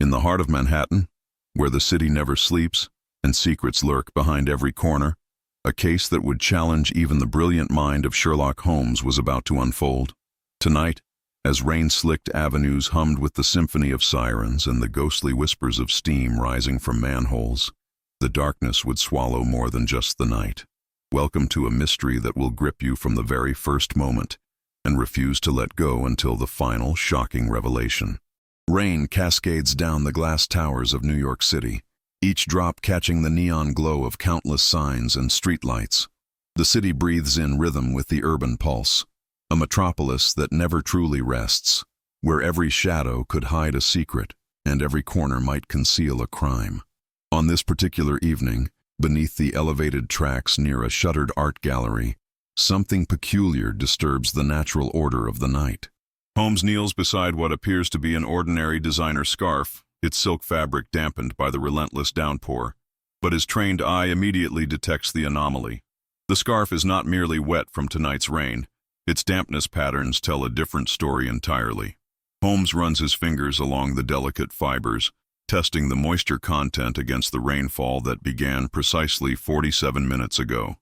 In the heart of Manhattan, where the city never sleeps and secrets lurk behind every corner, a case that would challenge even the brilliant mind of Sherlock Holmes was about to unfold. Tonight, as rain-slicked avenues hummed with the symphony of sirens and the ghostly whispers of steam rising from manholes, the darkness would swallow more than just the night. Welcome to a mystery that will grip you from the very first moment and refuse to let go until the final, shocking revelation. Rain cascades down the glass towers of New York City, each drop catching the neon glow of countless signs and streetlights. The city breathes in rhythm with the urban pulse, a metropolis that never truly rests, where every shadow could hide a secret and every corner might conceal a crime. On this particular evening, beneath the elevated tracks near a shuttered art gallery, something peculiar disturbs the natural order of the night. Holmes kneels beside what appears to be an ordinary designer scarf, its silk fabric dampened by the relentless downpour. But his trained eye immediately detects the anomaly. The scarf is not merely wet from tonight's rain. Its dampness patterns tell a different story entirely. Holmes runs his fingers along the delicate fibers, testing the moisture content against the rainfall that began precisely 47 minutes ago.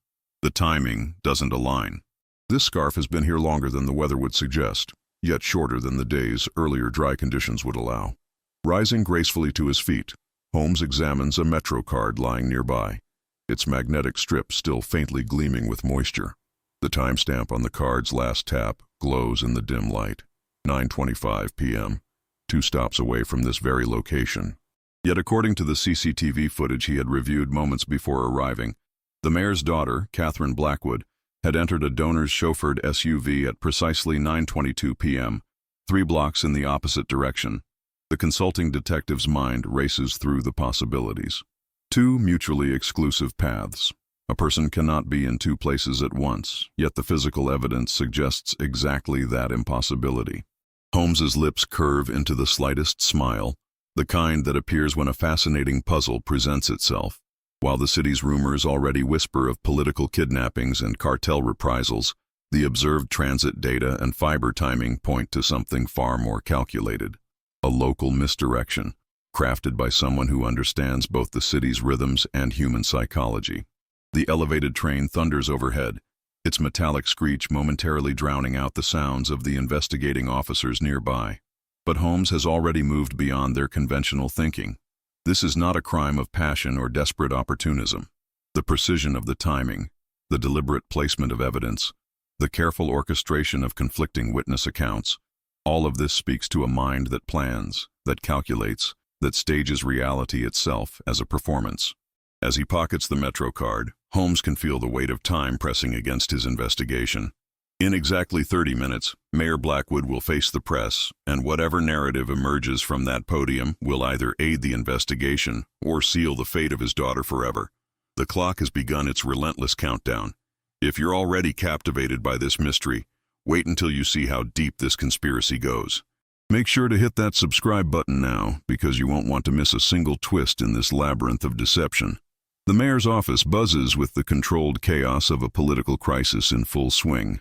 The timing doesn't align. This scarf has been here longer than the weather would suggest, yet shorter than the days earlier dry conditions would allow. Rising gracefully to his feet, Holmes examines a Metro card lying nearby, its magnetic strip still faintly gleaming with moisture. The timestamp on the card's last tap glows in the dim light, 9:25 p.m., 2 stops away from this very location. Yet according to the CCTV footage he had reviewed moments before arriving, the mayor's daughter, Catherine Blackwood, had entered a donor's chauffeured SUV at precisely 9:22 p.m., 3 blocks in the opposite direction. The consulting detective's mind races through the possibilities. 2 mutually exclusive paths. A person cannot be in 2 places at once, yet the physical evidence suggests exactly that impossibility. Holmes's lips curve into the slightest smile, the kind that appears when a fascinating puzzle presents itself. While the city's rumors already whisper of political kidnappings and cartel reprisals, the observed transit data and fiber timing point to something far more calculated. A local misdirection, crafted by someone who understands both the city's rhythms and human psychology. The elevated train thunders overhead, its metallic screech momentarily drowning out the sounds of the investigating officers nearby. But Holmes has already moved beyond their conventional thinking. This is not a crime of passion or desperate opportunism. The precision of the timing, the deliberate placement of evidence, the careful orchestration of conflicting witness accounts, all of this speaks to a mind that plans, that calculates, that stages reality itself as a performance. As he pockets the Metro card, Holmes can feel the weight of time pressing against his investigation. In exactly 30 minutes, Mayor Blackwood will face the press, and whatever narrative emerges from that podium will either aid the investigation or seal the fate of his daughter forever. The clock has begun its relentless countdown. If you're already captivated by this mystery, wait until you see how deep this conspiracy goes. Make sure to hit that subscribe button now, because you won't want to miss a single twist in this labyrinth of deception. The mayor's office buzzes with the controlled chaos of a political crisis in full swing.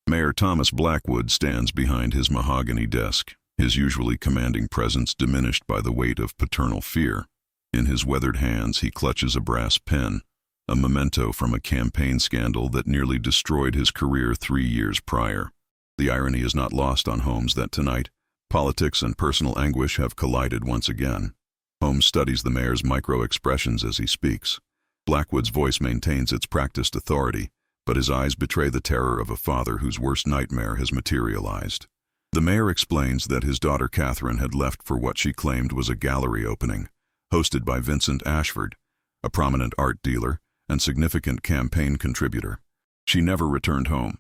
Mayor Thomas Blackwood stands behind his mahogany desk, his usually commanding presence diminished by the weight of paternal fear. In his weathered hands he clutches a brass pen, a memento from a campaign scandal that nearly destroyed his career 3 years prior. The irony is not lost on Holmes that tonight, politics and personal anguish have collided once again. Holmes studies the mayor's micro-expressions as he speaks. Blackwood's voice maintains its practiced authority, but his eyes betray the terror of a father whose worst nightmare has materialized. The mayor explains that his daughter Catherine had left for what she claimed was a gallery opening, hosted by Vincent Ashford, a prominent art dealer and significant campaign contributor. She never returned home.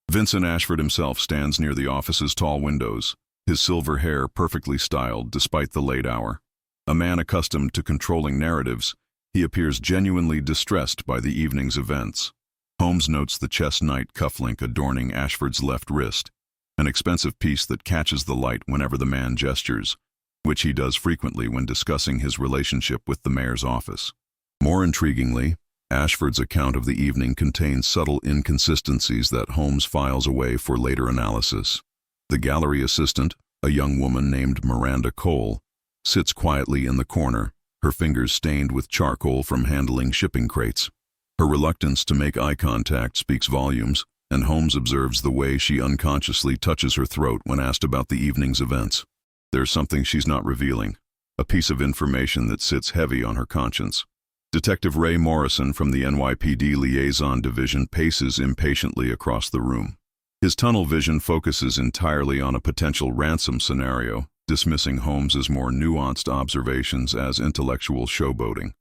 Vincent Ashford himself stands near the office's tall windows, his silver hair perfectly styled despite the late hour. A man accustomed to controlling narratives, he appears genuinely distressed by the evening's events. Holmes notes the chess-knight cufflink adorning Ashford's left wrist, an expensive piece that catches the light whenever the man gestures, which he does frequently when discussing his relationship with the mayor's office. More intriguingly, Ashford's account of the evening contains subtle inconsistencies that Holmes files away for later analysis. The gallery assistant, a young woman named Miranda Cole, sits quietly in the corner, her fingers stained with charcoal from handling shipping crates. Her reluctance to make eye contact speaks volumes, and Holmes observes the way she unconsciously touches her throat when asked about the evening's events. There's something she's not revealing, a piece of information that sits heavy on her conscience. Detective Ray Morrison from the NYPD Liaison Division paces impatiently across the room. His tunnel vision focuses entirely on a potential ransom scenario, dismissing Holmes's more nuanced observations as intellectual showboating.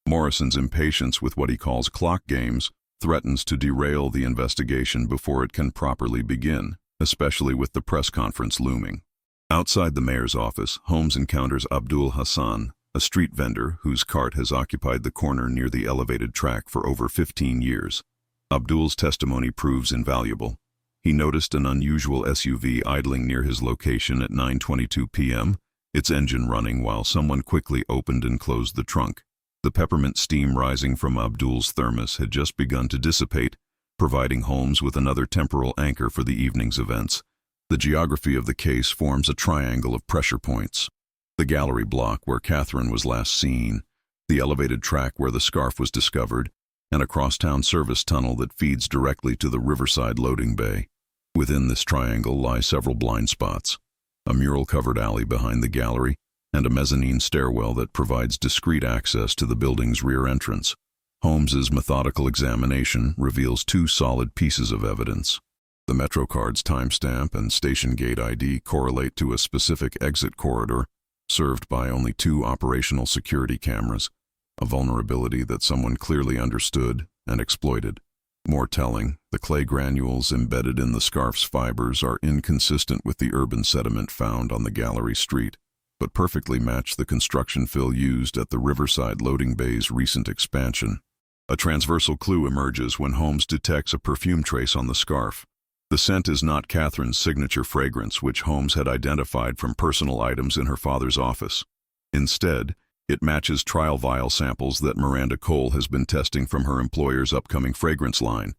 Morrison's impatience with what he calls clock games threatens to derail the investigation before it can properly begin, especially with the press conference looming. Outside the mayor's office, Holmes encounters Abdul Hassan, a street vendor whose cart has occupied the corner near the elevated track for over 15 years. Abdul's testimony proves invaluable. He noticed an unusual SUV idling near his location at 9:22 p.m., its engine running while someone quickly opened and closed the trunk. The peppermint steam rising from Abdul's thermos had just begun to dissipate, providing Holmes with another temporal anchor for the evening's events. The geography of the case forms a triangle of pressure points. The gallery block where Catherine was last seen, the elevated track where the scarf was discovered, and a crosstown service tunnel that feeds directly to the Riverside loading bay. Within this triangle lie several blind spots, a mural-covered alley behind the gallery, and a mezzanine stairwell that provides discreet access to the building's rear entrance. Holmes's methodical examination reveals two solid pieces of evidence. The MetroCard's timestamp and station gate ID correlate to a specific exit corridor, served by only 2 operational security cameras, a vulnerability that someone clearly understood and exploited. More telling, the clay granules embedded in the scarf's fibers are inconsistent with the urban sediment found on the gallery street, but perfectly match the construction fill used at the Riverside loading bay's recent expansion. A transversal clue emerges when Holmes detects a perfume trace on the scarf. The scent is not Catherine's signature fragrance, which Holmes had identified from personal items in her father's office. Instead, it matches trial vial samples that Miranda Cole has been testing from her employer's upcoming fragrance line,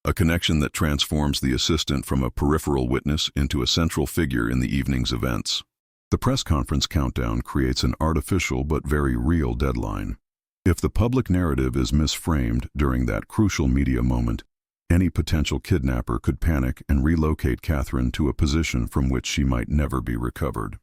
a connection that transforms the assistant from a peripheral witness into a central figure in the evening's events. The press conference countdown creates an artificial but very real deadline. If the public narrative is misframed during that crucial media moment, any potential kidnapper could panic and relocate Catherine to a position from which she might never be recovered.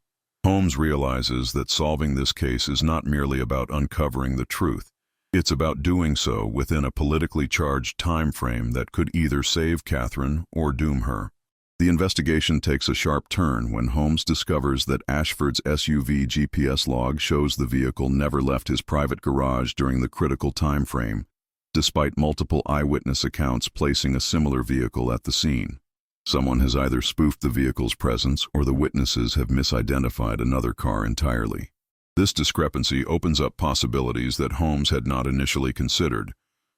Holmes realizes that solving this case is not merely about uncovering the truth. It's about doing so within a politically charged time frame that could either save Catherine or doom her. The investigation takes a sharp turn when Holmes discovers that Ashford's SUV GPS log shows the vehicle never left his private garage during the critical time frame, despite multiple eyewitness accounts placing a similar vehicle at the scene. Someone has either spoofed the vehicle's presence or the witnesses have misidentified another car entirely. This discrepancy opens up possibilities that Holmes had not initially considered,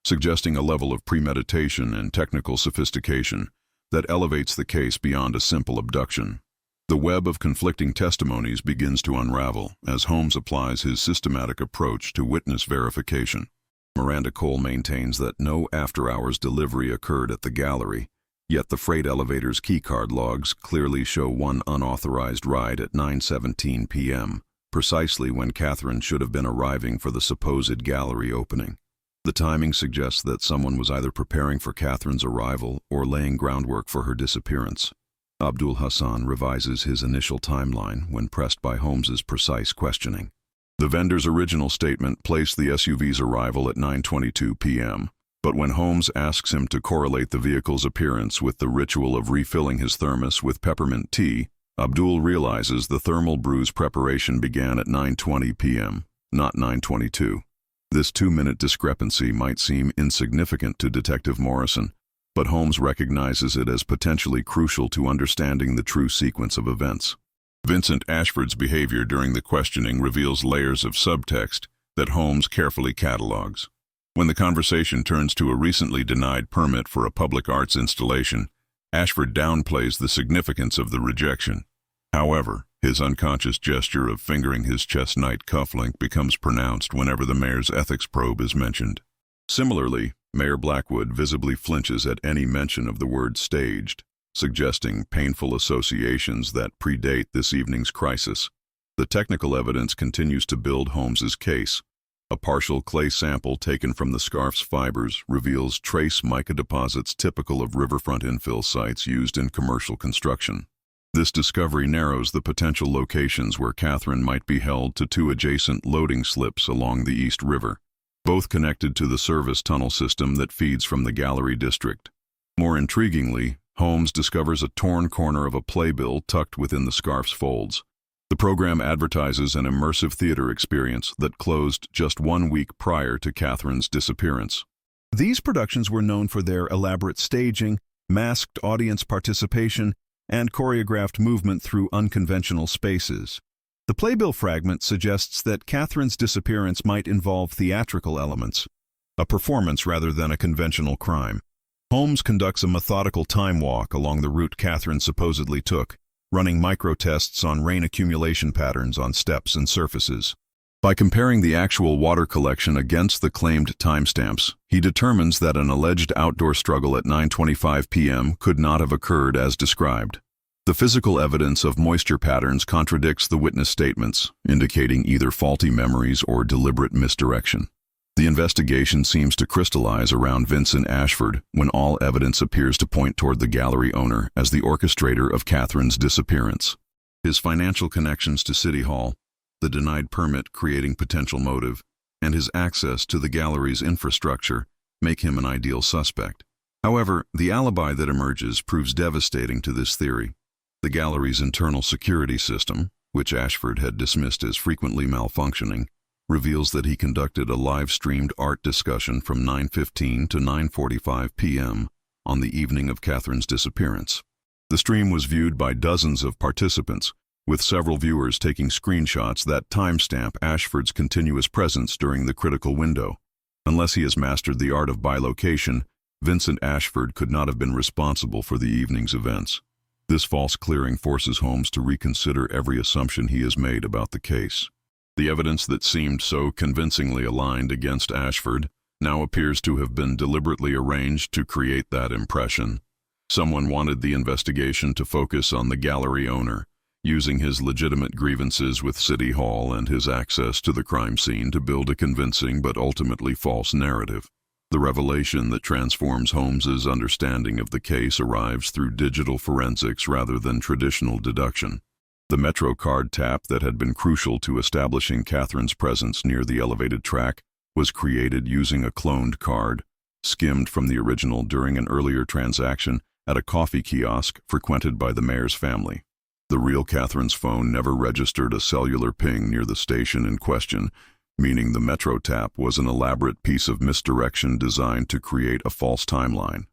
suggesting a level of premeditation and technical sophistication that elevates the case beyond a simple abduction. The web of conflicting testimonies begins to unravel as Holmes applies his systematic approach to witness verification. Miranda Cole maintains that no after-hours delivery occurred at the gallery, yet the freight elevator's keycard logs clearly show one unauthorized ride at 9:17 p.m., precisely when Catherine should have been arriving for the supposed gallery opening. The timing suggests that someone was either preparing for Catherine's arrival or laying groundwork for her disappearance. Abdul Hassan revises his initial timeline when pressed by Holmes's precise questioning. The vendor's original statement placed the SUV's arrival at 9:22 p.m., but when Holmes asks him to correlate the vehicle's appearance with the ritual of refilling his thermos with peppermint tea, Abdul realizes the thermal brew's preparation began at 9:20 p.m., not 9:22. This 2-minute discrepancy might seem insignificant to Detective Morrison, but Holmes recognizes it as potentially crucial to understanding the true sequence of events. Vincent Ashford's behavior during the questioning reveals layers of subtext that Holmes carefully catalogs. When the conversation turns to a recently denied permit for a public arts installation, Ashford downplays the significance of the rejection. However, his unconscious gesture of fingering his chest-knight cufflink becomes pronounced whenever the mayor's ethics probe is mentioned. Similarly, Mayor Blackwood visibly flinches at any mention of the word staged, suggesting painful associations that predate this evening's crisis. The technical evidence continues to build Holmes's case. A partial clay sample taken from the scarf's fibers reveals trace mica deposits typical of riverfront infill sites used in commercial construction. This discovery narrows the potential locations where Catherine might be held to two adjacent loading slips along the East River, both connected to the service tunnel system that feeds from the Gallery district. More intriguingly, Holmes discovers a torn corner of a playbill tucked within the scarf's folds. The program advertises an immersive theater experience that closed just 1 week prior to Catherine's disappearance. These productions were known for their elaborate staging, masked audience participation, and choreographed movement through unconventional spaces. The playbill fragment suggests that Catherine's disappearance might involve theatrical elements, a performance rather than a conventional crime. Holmes conducts a methodical time walk along the route Catherine supposedly took, running micro-tests on rain accumulation patterns on steps and surfaces. By comparing the actual water collection against the claimed timestamps, he determines that an alleged outdoor struggle at 9:25 p.m. could not have occurred as described. The physical evidence of moisture patterns contradicts the witness statements, indicating either faulty memories or deliberate misdirection. The investigation seems to crystallize around Vincent Ashford when all evidence appears to point toward the gallery owner as the orchestrator of Catherine's disappearance. His financial connections to City Hall, the denied permit creating potential motive, and his access to the gallery's infrastructure make him an ideal suspect. However, the alibi that emerges proves devastating to this theory. The gallery's internal security system, which Ashford had dismissed as frequently malfunctioning, reveals that he conducted a live-streamed art discussion from 9:15 to 9:45 p.m. on the evening of Catherine's disappearance. The stream was viewed by dozens of participants, with several viewers taking screenshots that timestamp Ashford's continuous presence during the critical window. Unless he has mastered the art of bilocation, Vincent Ashford could not have been responsible for the evening's events. This false clearing forces Holmes to reconsider every assumption he has made about the case. The evidence that seemed so convincingly aligned against Ashford now appears to have been deliberately arranged to create that impression. Someone wanted the investigation to focus on the gallery owner, using his legitimate grievances with City Hall and his access to the crime scene to build a convincing but ultimately false narrative. The revelation that transforms Holmes's understanding of the case arrives through digital forensics rather than traditional deduction. The Metro card tap that had been crucial to establishing Catherine's presence near the elevated track was created using a cloned card, skimmed from the original during an earlier transaction at a coffee kiosk frequented by the mayor's family. The real Catherine's phone never registered a cellular ping near the station in question, meaning the Metro tap was an elaborate piece of misdirection designed to create a false timeline.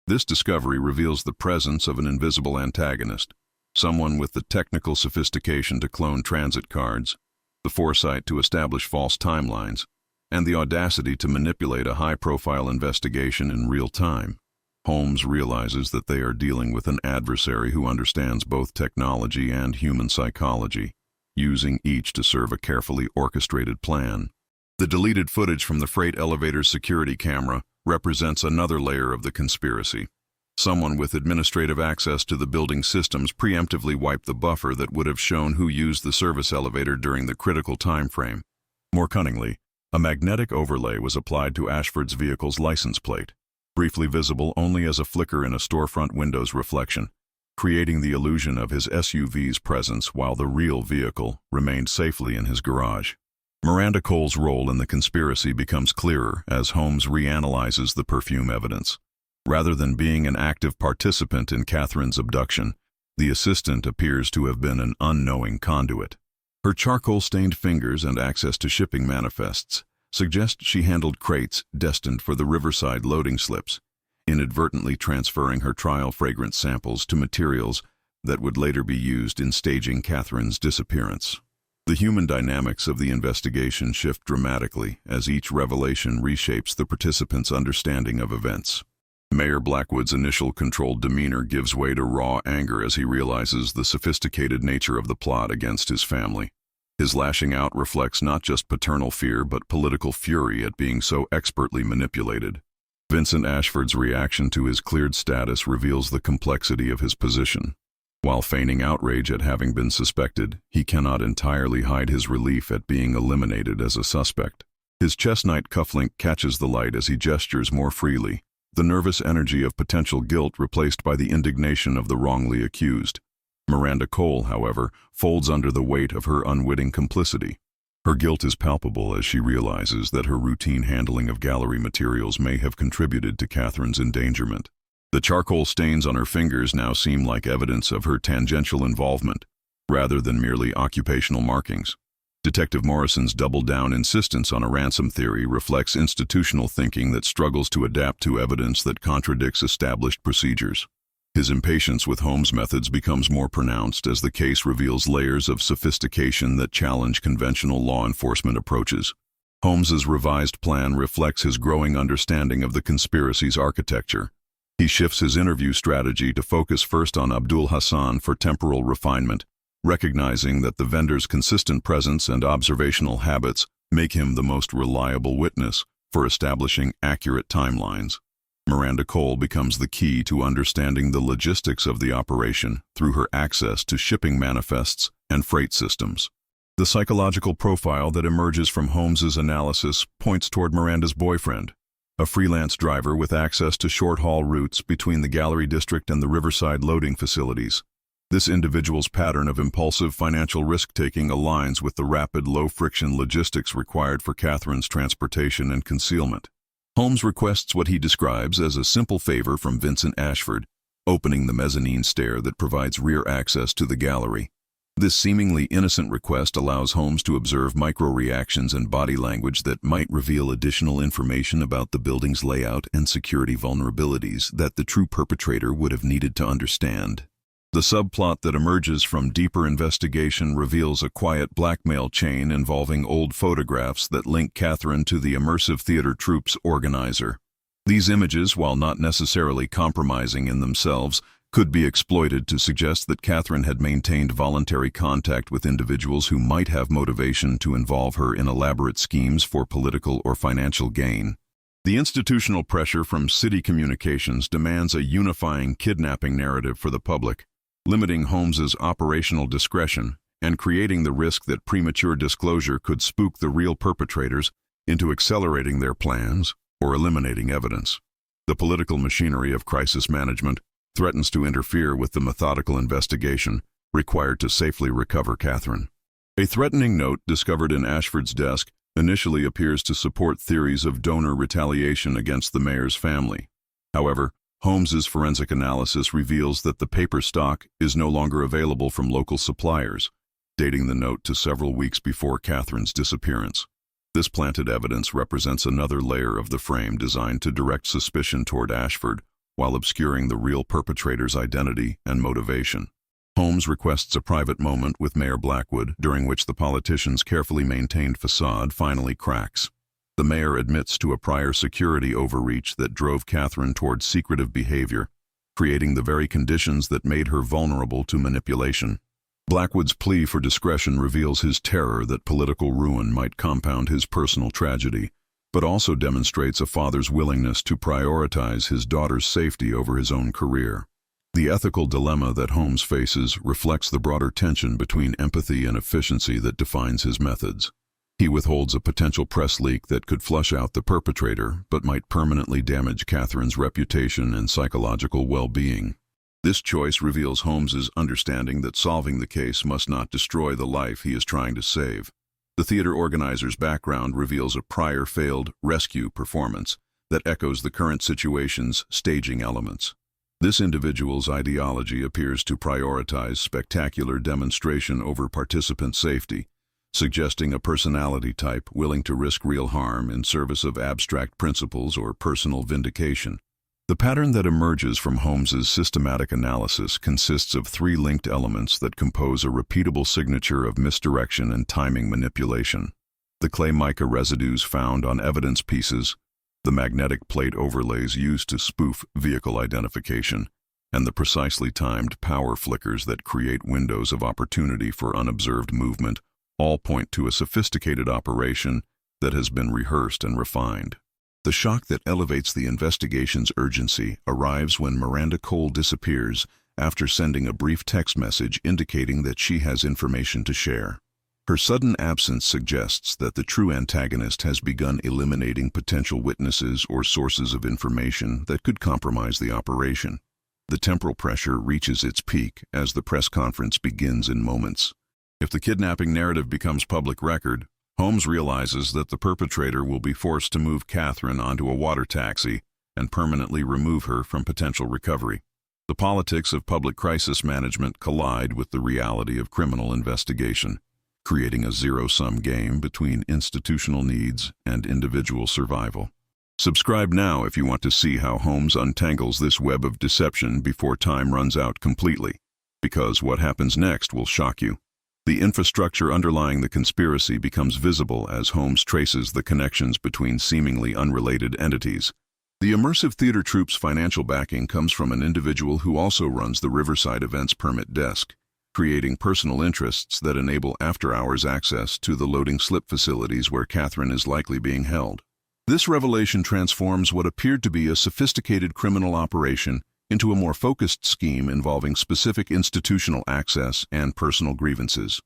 This discovery reveals the presence of an invisible antagonist, someone with the technical sophistication to clone transit cards, the foresight to establish false timelines, and the audacity to manipulate a high-profile investigation in real time. Holmes realizes that they are dealing with an adversary who understands both technology and human psychology, using each to serve a carefully orchestrated plan. The deleted footage from the freight elevator's security camera represents another layer of the conspiracy. Someone with administrative access to the building systems preemptively wiped the buffer that would have shown who used the service elevator during the critical time frame. More cunningly, a magnetic overlay was applied to Ashford's vehicle's license plate, briefly visible only as a flicker in a storefront window's reflection, creating the illusion of his SUV's presence while the real vehicle remained safely in his garage. Miranda Cole's role in the conspiracy becomes clearer as Holmes reanalyzes the perfume evidence. Rather than being an active participant in Catherine's abduction, the assistant appears to have been an unknowing conduit. Her charcoal-stained fingers and access to shipping manifests suggest she handled crates destined for the Riverside loading slips, inadvertently transferring her trial fragrance samples to materials that would later be used in staging Catherine's disappearance. The human dynamics of the investigation shift dramatically as each revelation reshapes the participants' understanding of events. Mayor Blackwood's initial controlled demeanor gives way to raw anger as he realizes the sophisticated nature of the plot against his family. His lashing out reflects not just paternal fear but political fury at being so expertly manipulated. Vincent Ashford's reaction to his cleared status reveals the complexity of his position. While feigning outrage at having been suspected, he cannot entirely hide his relief at being eliminated as a suspect. His chest-knight cufflink catches the light as he gestures more freely, the nervous energy of potential guilt replaced by the indignation of the wrongly accused. Miranda Cole, however, folds under the weight of her unwitting complicity. Her guilt is palpable as she realizes that her routine handling of gallery materials may have contributed to Catherine's endangerment. The charcoal stains on her fingers now seem like evidence of her tangential involvement, rather than merely occupational markings. Detective Morrison's doubled-down insistence on a ransom theory reflects institutional thinking that struggles to adapt to evidence that contradicts established procedures. His impatience with Holmes' methods becomes more pronounced as the case reveals layers of sophistication that challenge conventional law enforcement approaches. Holmes's revised plan reflects his growing understanding of the conspiracy's architecture. He shifts his interview strategy to focus first on Abdul Hassan for temporal refinement, recognizing that the vendor's consistent presence and observational habits make him the most reliable witness for establishing accurate timelines. Miranda Cole becomes the key to understanding the logistics of the operation through her access to shipping manifests and freight systems. The psychological profile that emerges from Holmes's analysis points toward Miranda's boyfriend, a freelance driver with access to short-haul routes between the Gallery District and the Riverside loading facilities. This individual's pattern of impulsive financial risk-taking aligns with the rapid, low-friction logistics required for Catherine's transportation and concealment. Holmes requests what he describes as a simple favor from Vincent Ashford, opening the mezzanine stair that provides rear access to the gallery. This seemingly innocent request allows Holmes to observe micro-reactions and body language that might reveal additional information about the building's layout and security vulnerabilities that the true perpetrator would have needed to understand. The subplot that emerges from deeper investigation reveals a quiet blackmail chain involving old photographs that link Catherine to the immersive theater troupe's organizer. These images, while not necessarily compromising in themselves, could be exploited to suggest that Catherine had maintained voluntary contact with individuals who might have motivation to involve her in elaborate schemes for political or financial gain. The institutional pressure from city communications demands a unifying kidnapping narrative for the public, limiting Holmes's operational discretion and creating the risk that premature disclosure could spook the real perpetrators into accelerating their plans or eliminating evidence. The political machinery of crisis management threatens to interfere with the methodical investigation required to safely recover Catherine. A threatening note discovered in Ashford's desk initially appears to support theories of donor retaliation against the mayor's family. However, Holmes's forensic analysis reveals that the paper stock is no longer available from local suppliers, dating the note to several weeks before Catherine's disappearance. This planted evidence represents another layer of the frame designed to direct suspicion toward Ashford while obscuring the real perpetrator's identity and motivation. Holmes requests a private moment with Mayor Blackwood, during which the politician's carefully maintained facade finally cracks. The mayor admits to a prior security overreach that drove Catherine toward secretive behavior, creating the very conditions that made her vulnerable to manipulation. Blackwood's plea for discretion reveals his terror that political ruin might compound his personal tragedy, but also demonstrates a father's willingness to prioritize his daughter's safety over his own career. The ethical dilemma that Holmes faces reflects the broader tension between empathy and efficiency that defines his methods. He withholds a potential press leak that could flush out the perpetrator, but might permanently damage Catherine's reputation and psychological well-being. This choice reveals Holmes's understanding that solving the case must not destroy the life he is trying to save. The theater organizer's background reveals a prior failed rescue performance that echoes the current situation's staging elements. This individual's ideology appears to prioritize spectacular demonstration over participant safety, suggesting a personality type willing to risk real harm in service of abstract principles or personal vindication. The pattern that emerges from Holmes's systematic analysis consists of three linked elements that compose a repeatable signature of misdirection and timing manipulation: the clay mica residues found on evidence pieces, the magnetic plate overlays used to spoof vehicle identification, and the precisely timed power flickers that create windows of opportunity for unobserved movement, all point to a sophisticated operation that has been rehearsed and refined. The shock that elevates the investigation's urgency arrives when Miranda Cole disappears after sending a brief text message indicating that she has information to share. Her sudden absence suggests that the true antagonist has begun eliminating potential witnesses or sources of information that could compromise the operation. The temporal pressure reaches its peak as the press conference begins in moments. If the kidnapping narrative becomes public record, Holmes realizes that the perpetrator will be forced to move Catherine onto a water taxi and permanently remove her from potential recovery. The politics of public crisis management collide with the reality of criminal investigation, creating a zero-sum game between institutional needs and individual survival. Subscribe now if you want to see how Holmes untangles this web of deception before time runs out completely, because what happens next will shock you. The infrastructure underlying the conspiracy becomes visible as Holmes traces the connections between seemingly unrelated entities. The immersive theater troupe's financial backing comes from an individual who also runs the Riverside Events Permit Desk, creating personal interests that enable after-hours access to the loading slip facilities where Catherine is likely being held. This revelation transforms what appeared to be a sophisticated criminal operation into a more focused scheme involving specific institutional access and personal grievances.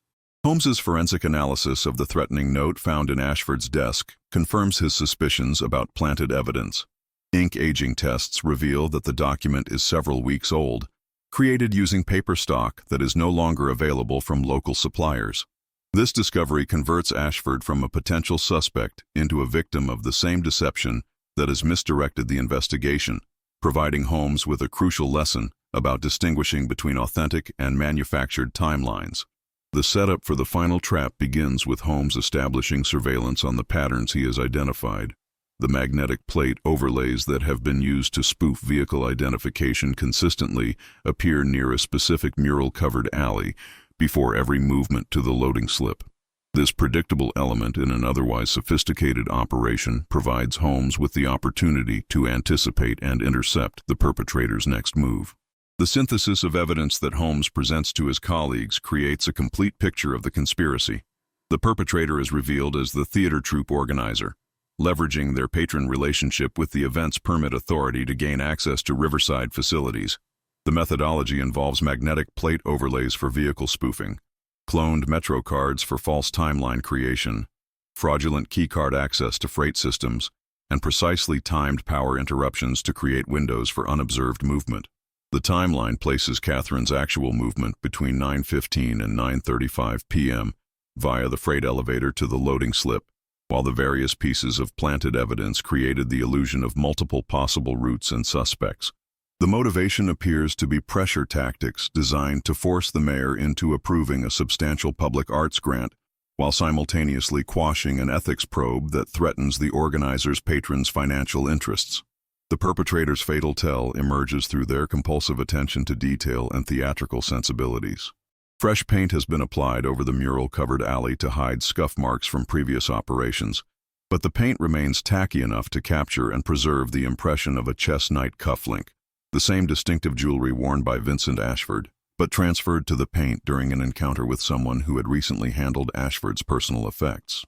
Holmes's forensic analysis of the threatening note found in Ashford's desk confirms his suspicions about planted evidence. Ink aging tests reveal that the document is several weeks old, created using paper stock that is no longer available from local suppliers. This discovery converts Ashford from a potential suspect into a victim of the same deception that has misdirected the investigation, providing Holmes with a crucial lesson about distinguishing between authentic and manufactured timelines. The setup for the final trap begins with Holmes establishing surveillance on the patterns he has identified. The magnetic plate overlays that have been used to spoof vehicle identification consistently appear near a specific mural-covered alley before every movement to the loading slip. This predictable element in an otherwise sophisticated operation provides Holmes with the opportunity to anticipate and intercept the perpetrator's next move. The synthesis of evidence that Holmes presents to his colleagues creates a complete picture of the conspiracy. The perpetrator is revealed as the theater troupe organizer, leveraging their patron relationship with the Events Permit Authority to gain access to Riverside facilities. The methodology involves magnetic plate overlays for vehicle spoofing, cloned Metro cards for false timeline creation, fraudulent keycard access to freight systems, and precisely timed power interruptions to create windows for unobserved movement. The timeline places Catherine's actual movement between 9:15 and 9:35 p.m. via the freight elevator to the loading slip, while the various pieces of planted evidence created the illusion of multiple possible routes and suspects. The motivation appears to be pressure tactics designed to force the mayor into approving a substantial public arts grant, while simultaneously quashing an ethics probe that threatens the organizer's patrons' financial interests. The perpetrator's fatal tell emerges through their compulsive attention to detail and theatrical sensibilities. Fresh paint has been applied over the mural-covered alley to hide scuff marks from previous operations, but the paint remains tacky enough to capture and preserve the impression of a chess knight cufflink, the same distinctive jewelry worn by Vincent Ashford, but transferred to the paint during an encounter with someone who had recently handled Ashford's personal effects.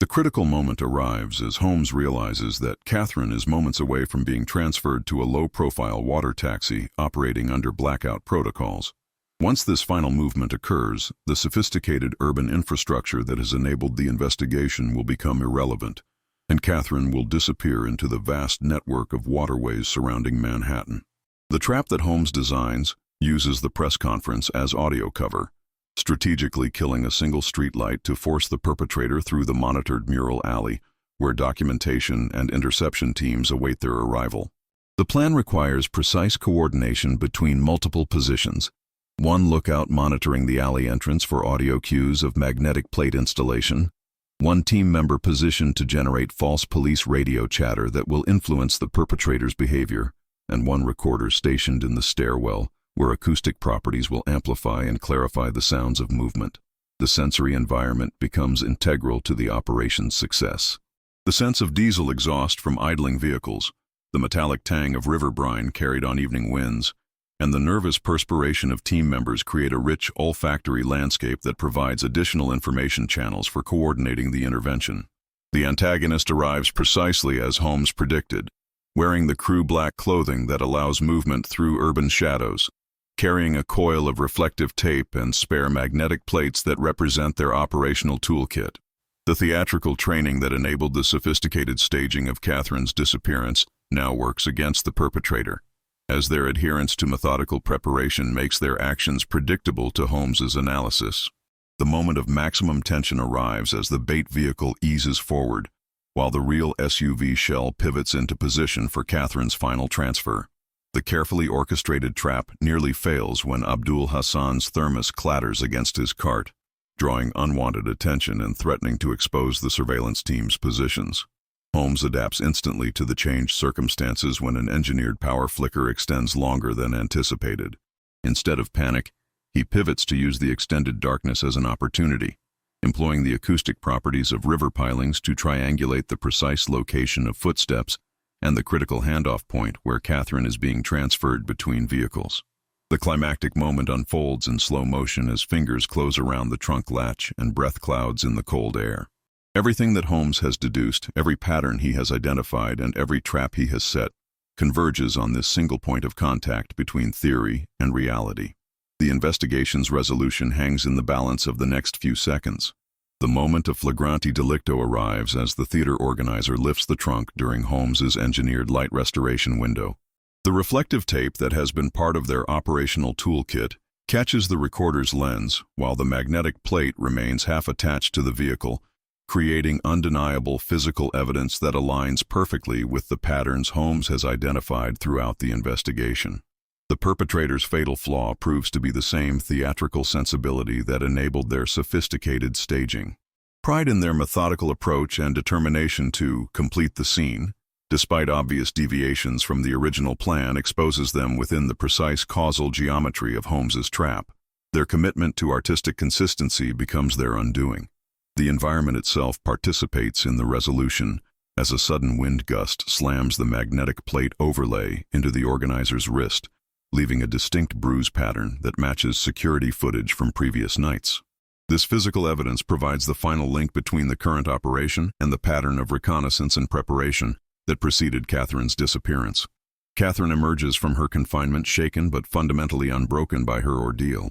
The critical moment arrives as Holmes realizes that Catherine is moments away from being transferred to a low-profile water taxi operating under blackout protocols. Once this final movement occurs, the sophisticated urban infrastructure that has enabled the investigation will become irrelevant, and Catherine will disappear into the vast network of waterways surrounding Manhattan. The trap that Holmes designs uses the press conference as audio cover, strategically killing a single streetlight to force the perpetrator through the monitored mural alley, where documentation and interception teams await their arrival. The plan requires precise coordination between multiple positions, one lookout monitoring the alley entrance for audio cues of magnetic plate installation, one team member positioned to generate false police radio chatter that will influence the perpetrator's behavior, and one recorder stationed in the stairwell where acoustic properties will amplify and clarify the sounds of movement. The sensory environment becomes integral to the operation's success. The sense of diesel exhaust from idling vehicles, the metallic tang of river brine carried on evening winds, and the nervous perspiration of team members create a rich olfactory landscape that provides additional information channels for coordinating the intervention. The antagonist arrives precisely as Holmes predicted, wearing the crew black clothing that allows movement through urban shadows. carrying a coil of reflective tape and spare magnetic plates that represent their operational toolkit. The theatrical training that enabled the sophisticated staging of Catherine's disappearance now works against the perpetrator, as their adherence to methodical preparation makes their actions predictable to Holmes's analysis. The moment of maximum tension arrives as the bait vehicle eases forward, while the real SUV shell pivots into position for Catherine's final transfer. The carefully orchestrated trap nearly fails when Abdul Hassan's thermos clatters against his cart, drawing unwanted attention and threatening to expose the surveillance team's positions. Holmes adapts instantly to the changed circumstances when an engineered power flicker extends longer than anticipated. Instead of panic, he pivots to use the extended darkness as an opportunity, employing the acoustic properties of river pilings to triangulate the precise location of footsteps and the critical handoff point where Catherine is being transferred between vehicles. The climactic moment unfolds in slow motion as fingers close around the trunk latch and breath clouds in the cold air. Everything that Holmes has deduced, every pattern he has identified, and every trap he has set converges on this single point of contact between theory and reality. The investigation's resolution hangs in the balance of the next few seconds. The moment of flagrante delicto arrives as the theater organizer lifts the trunk during Holmes's engineered light restoration window. The reflective tape that has been part of their operational toolkit catches the recorder's lens, while the magnetic plate remains half attached to the vehicle, creating undeniable physical evidence that aligns perfectly with the patterns Holmes has identified throughout the investigation. The perpetrator's fatal flaw proves to be the same theatrical sensibility that enabled their sophisticated staging. Pride in their methodical approach and determination to complete the scene, despite obvious deviations from the original plan, exposes them within the precise causal geometry of Holmes's trap. Their commitment to artistic consistency becomes their undoing. The environment itself participates in the resolution, as a sudden wind gust slams the magnetic plate overlay into the organizer's wrist, leaving a distinct bruise pattern that matches security footage from previous nights. This physical evidence provides the final link between the current operation and the pattern of reconnaissance and preparation that preceded Catherine's disappearance. Catherine emerges from her confinement shaken but fundamentally unbroken by her ordeal.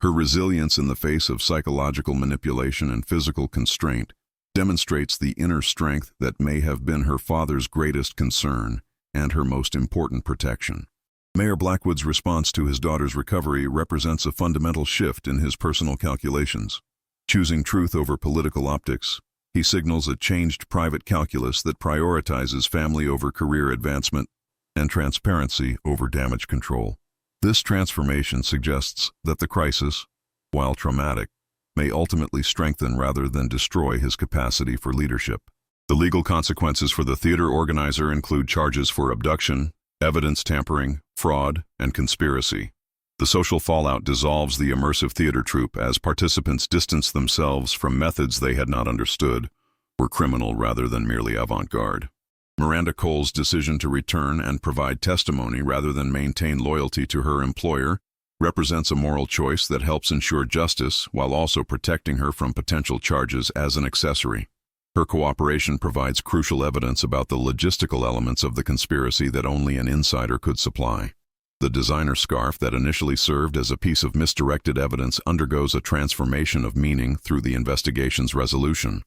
Her resilience in the face of psychological manipulation and physical constraint demonstrates the inner strength that may have been her father's greatest concern and her most important protection. Mayor Blackwood's response to his daughter's recovery represents a fundamental shift in his personal calculations. Choosing truth over political optics, he signals a changed private calculus that prioritizes family over career advancement and transparency over damage control. This transformation suggests that the crisis, while traumatic, may ultimately strengthen rather than destroy his capacity for leadership. The legal consequences for the theater organizer include charges for abduction, evidence tampering, fraud, and conspiracy. The social fallout dissolves the immersive theater troupe as participants distance themselves from methods they had not understood, were criminal rather than merely avant-garde. Miranda Cole's decision to return and provide testimony rather than maintain loyalty to her employer represents a moral choice that helps ensure justice while also protecting her from potential charges as an accessory. Her cooperation provides crucial evidence about the logistical elements of the conspiracy that only an insider could supply. The designer scarf that initially served as a piece of misdirected evidence undergoes a transformation of meaning through the investigation's resolution.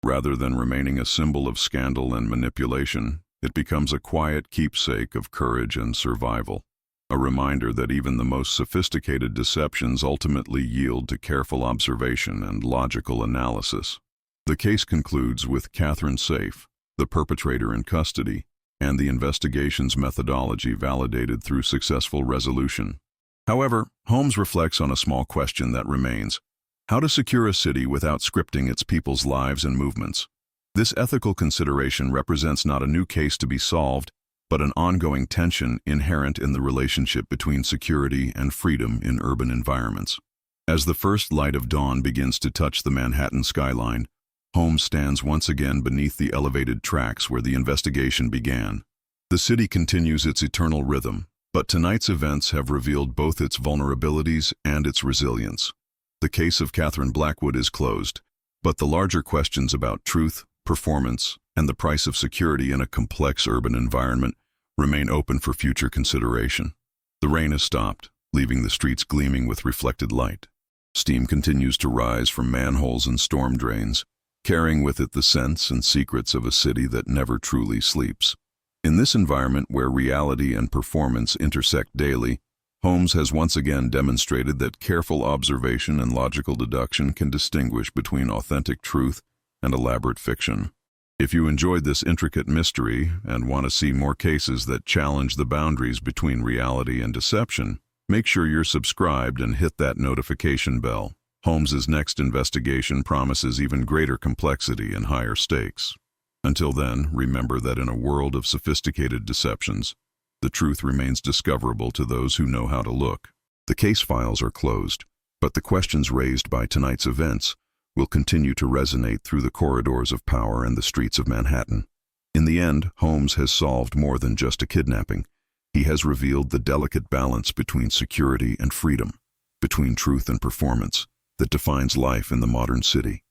Rather than remaining a symbol of scandal and manipulation, it becomes a quiet keepsake of courage and survival, a reminder that even the most sophisticated deceptions ultimately yield to careful observation and logical analysis. The case concludes with Catherine safe, the perpetrator in custody, and the investigation's methodology validated through successful resolution. However, Holmes reflects on a small question that remains: how to secure a city without scripting its people's lives and movements. This ethical consideration represents not a new case to be solved, but an ongoing tension inherent in the relationship between security and freedom in urban environments. As the first light of dawn begins to touch the Manhattan skyline, Holmes stands once again beneath the elevated tracks where the investigation began. The city continues its eternal rhythm, but tonight's events have revealed both its vulnerabilities and its resilience. The case of Catherine Blackwood is closed, but the larger questions about truth, performance, and the price of security in a complex urban environment remain open for future consideration. The rain has stopped, leaving the streets gleaming with reflected light. Steam continues to rise from manholes and storm drains, carrying with it the scents and secrets of a city that never truly sleeps. In this environment where reality and performance intersect daily, Holmes has once again demonstrated that careful observation and logical deduction can distinguish between authentic truth and elaborate fiction. If you enjoyed this intricate mystery and want to see more cases that challenge the boundaries between reality and deception, make sure you're subscribed and hit that notification bell. Holmes's next investigation promises even greater complexity and higher stakes. Until then, remember that in a world of sophisticated deceptions, the truth remains discoverable to those who know how to look. The case files are closed, but the questions raised by tonight's events will continue to resonate through the corridors of power and the streets of Manhattan. In the end, Holmes has solved more than just a kidnapping. He has revealed the delicate balance between security and freedom, between truth and performance, that defines life in the modern city.